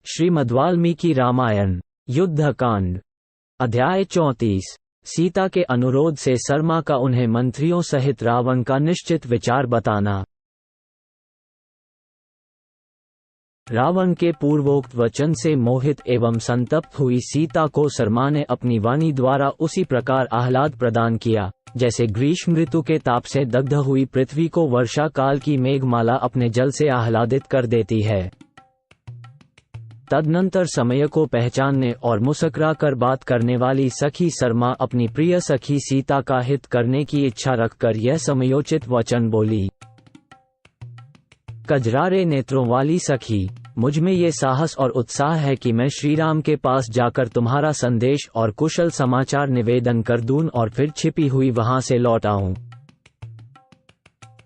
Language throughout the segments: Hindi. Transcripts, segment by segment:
श्रीमद्वाल्मीकि रामायण युद्धकांड अध्याय 34। सीता के अनुरोध से सरमा का उन्हें मंत्रियों सहित रावण का निश्चित विचार बताना। रावण के पूर्वोक्त वचन से मोहित एवं संतप्त हुई सीता को सरमा ने अपनी वाणी द्वारा उसी प्रकार आह्लाद प्रदान किया जैसे ग्रीष्म ऋतु के ताप से दग्ध हुई पृथ्वी को वर्षा काल की मेघमाला अपने जल से आह्लादित कर देती है। तदनंतर समय को पहचानने और मुस्कुरा कर बात करने वाली सखी सरमा अपनी प्रिय सखी सीता का हित करने की इच्छा रखकर यह समयोचित वचन बोली। कजरारे नेत्रों वाली सखी, मुझ में ये साहस और उत्साह है कि मैं श्रीराम के पास जाकर तुम्हारा संदेश और कुशल समाचार निवेदन कर दूं और फिर छिपी हुई वहां से लौट आऊं।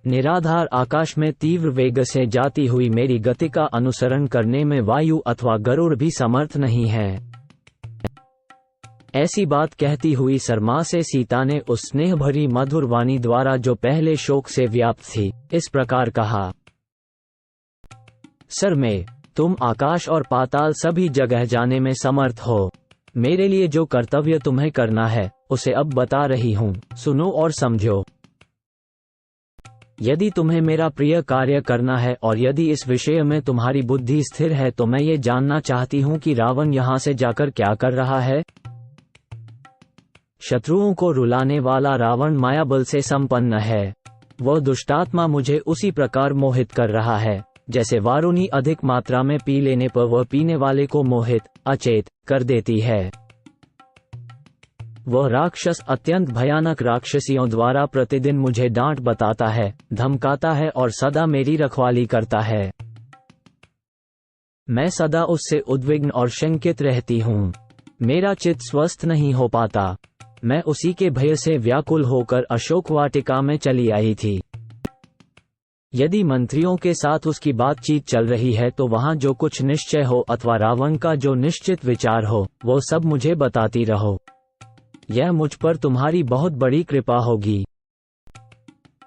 निराधार आकाश में तीव्र वेग से जाती हुई मेरी गति का अनुसरण करने में वायु अथवा गरुड़ भी समर्थ नहीं है। ऐसी बात कहती हुई सरमा से सीता ने उस स्नेह भरी मधुर वाणी द्वारा जो पहले शोक से व्याप्त थी, इस प्रकार कहा। सरमे, तुम आकाश और पाताल सभी जगह जाने में समर्थ हो। मेरे लिए जो कर्तव्य तुम्हें करना है उसे अब बता रही हूँ, सुनो और समझो। यदि तुम्हें मेरा प्रिय कार्य करना है और यदि इस विषय में तुम्हारी बुद्धि स्थिर है तो मैं ये जानना चाहती हूँ कि रावण यहाँ से जाकर क्या कर रहा है। शत्रुओं को रुलाने वाला रावण मायाबल से संपन्न है। वह दुष्टात्मा मुझे उसी प्रकार मोहित कर रहा है जैसे वारुणी अधिक मात्रा में पी लेने पर वह पीने वाले को मोहित अचेत कर देती है। वह राक्षस अत्यंत भयानक राक्षसियों द्वारा प्रतिदिन मुझे डांट बताता है, धमकाता है और सदा मेरी रखवाली करता है। मैं सदा उससे उद्विग्न और शंकित रहती हूँ। मेरा चित्त स्वस्थ नहीं हो पाता। मैं उसी के भय से व्याकुल होकर अशोक वाटिका में चली आई थी। यदि मंत्रियों के साथ उसकी बातचीत चल रही है तो वहां जो कुछ निश्चय हो अथवा रावण का जो निश्चित विचार हो वो सब मुझे बताती रहो। यह मुझ पर तुम्हारी बहुत बड़ी कृपा होगी।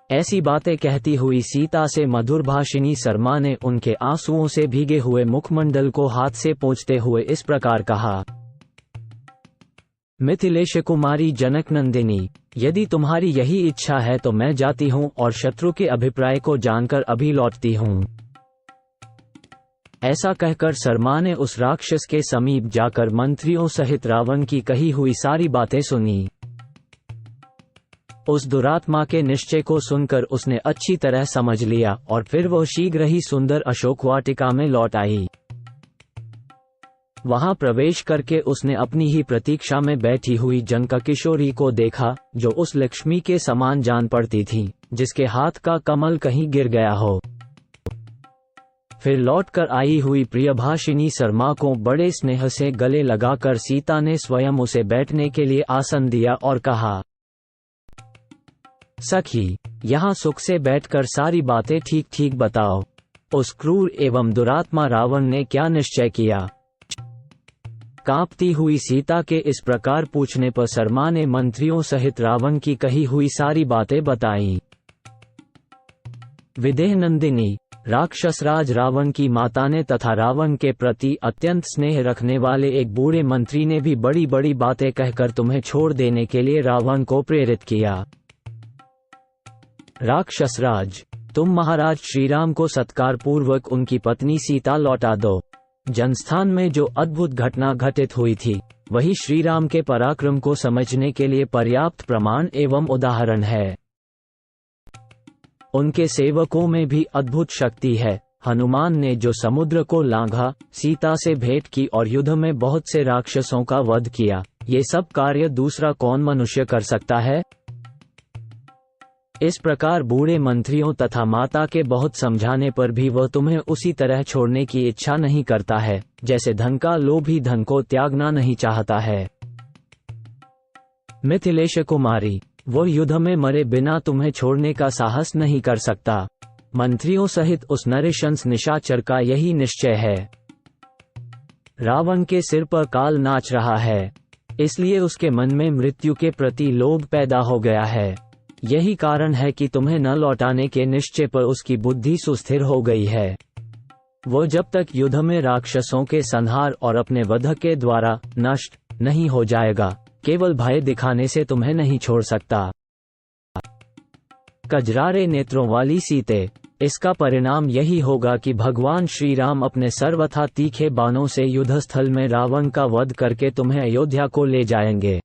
ऐसी बातें कहती हुई सीता से मधुरभाषिणी सरमा ने उनके आंसुओं से भीगे हुए मुखमंडल को हाथ से पोंछते हुए इस प्रकार कहा। मिथिलेश कुमारी जनक नंदिनी, यदि तुम्हारी यही इच्छा है तो मैं जाती हूँ और शत्रु के अभिप्राय को जानकर अभी लौटती हूँ। ऐसा कहकर सरमा ने उस राक्षस के समीप जाकर मंत्रियों सहित रावण की कही हुई सारी बातें सुनी। उस दुरात्मा के निश्चय को सुनकर उसने अच्छी तरह समझ लिया और फिर वह शीघ्र ही सुंदर अशोक वाटिका में लौट आई। वहां प्रवेश करके उसने अपनी ही प्रतीक्षा में बैठी हुई जनक किशोरी को देखा जो उस लक्ष्मी के समान जान पड़ती थी जिसके हाथ का कमल कहीं गिर गया हो। फिर लौटकर आई हुई प्रियभाषिनी सरमा को बड़े स्नेह से गले लगाकर सीता ने स्वयं उसे बैठने के लिए आसन दिया और कहा, सखी, यहाँ सुख से बैठकर सारी बातें ठीक ठीक बताओ। उस क्रूर एवं दुरात्मा रावण ने क्या निश्चय किया। कांपती हुई सीता के इस प्रकार पूछने पर सरमा ने मंत्रियों सहित रावण की कही हुई सारी बातें बताईं। विदेह नंदिनी, राक्षसराज रावण की माता ने तथा रावण के प्रति अत्यंत स्नेह रखने वाले एक बूढ़े मंत्री ने भी बड़ी बड़ी बातें कहकर तुम्हें छोड़ देने के लिए रावण को प्रेरित किया। राक्षसराज, तुम महाराज श्रीराम को सत्कार पूर्वक उनकी पत्नी सीता लौटा दो। जनस्थान में जो अद्भुत घटना घटित हुई थी वही श्रीराम के पराक्रम को समझने के लिए पर्याप्त प्रमाण एवं उदाहरण है। उनके सेवकों में भी अद्भुत शक्ति है। हनुमान ने जो समुद्र को लांघा, सीता से भेंट की और युद्ध में बहुत से राक्षसों का वध किया, ये सब कार्य दूसरा कौन मनुष्य कर सकता है। इस प्रकार बूढ़े मंत्रियों तथा माता के बहुत समझाने पर भी वह तुम्हें उसी तरह छोड़ने की इच्छा नहीं करता है जैसे धन का लोभी धन को त्यागना नहीं चाहता है। मिथिलेश कुमारी, वो युद्ध में मरे बिना तुम्हें छोड़ने का साहस नहीं कर सकता। मंत्रियों सहित उस नृशंस निशाचर का यही निश्चय है। रावण के सिर पर काल नाच रहा है, इसलिए उसके मन में मृत्यु के प्रति लोभ पैदा हो गया है। यही कारण है कि तुम्हें न लौटाने के निश्चय पर उसकी बुद्धि सुस्थिर हो गई है। वो जब तक युद्ध में राक्षसों के संहार और अपने वध के द्वारा नष्ट नहीं हो जाएगा, केवल भय दिखाने से तुम्हें नहीं छोड़ सकता। कजरारे नेत्रों वाली सीते, इसका परिणाम यही होगा कि भगवान श्री राम अपने सर्वथा तीखे बाणों से युद्धस्थल में रावण का वध करके तुम्हें अयोध्या को ले जाएंगे।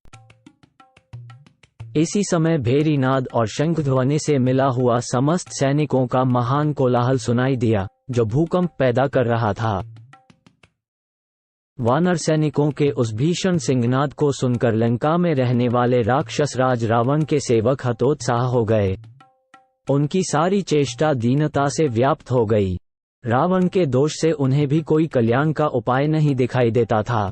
इसी समय भेरीनाद और शंखध्वनि से मिला हुआ समस्त सैनिकों का महान कोलाहल सुनाई दिया, जो भूकंप पैदा कर रहा था। वानर सैनिकों के उस भीषण सिंहनाद को सुनकर लंका में रहने वाले राक्षस राज रावण के सेवक हतोत्साह हो गए। उनकी सारी चेष्टा दीनता से व्याप्त हो गई। रावण के दोष से उन्हें भी कोई कल्याण का उपाय नहीं दिखाई देता था।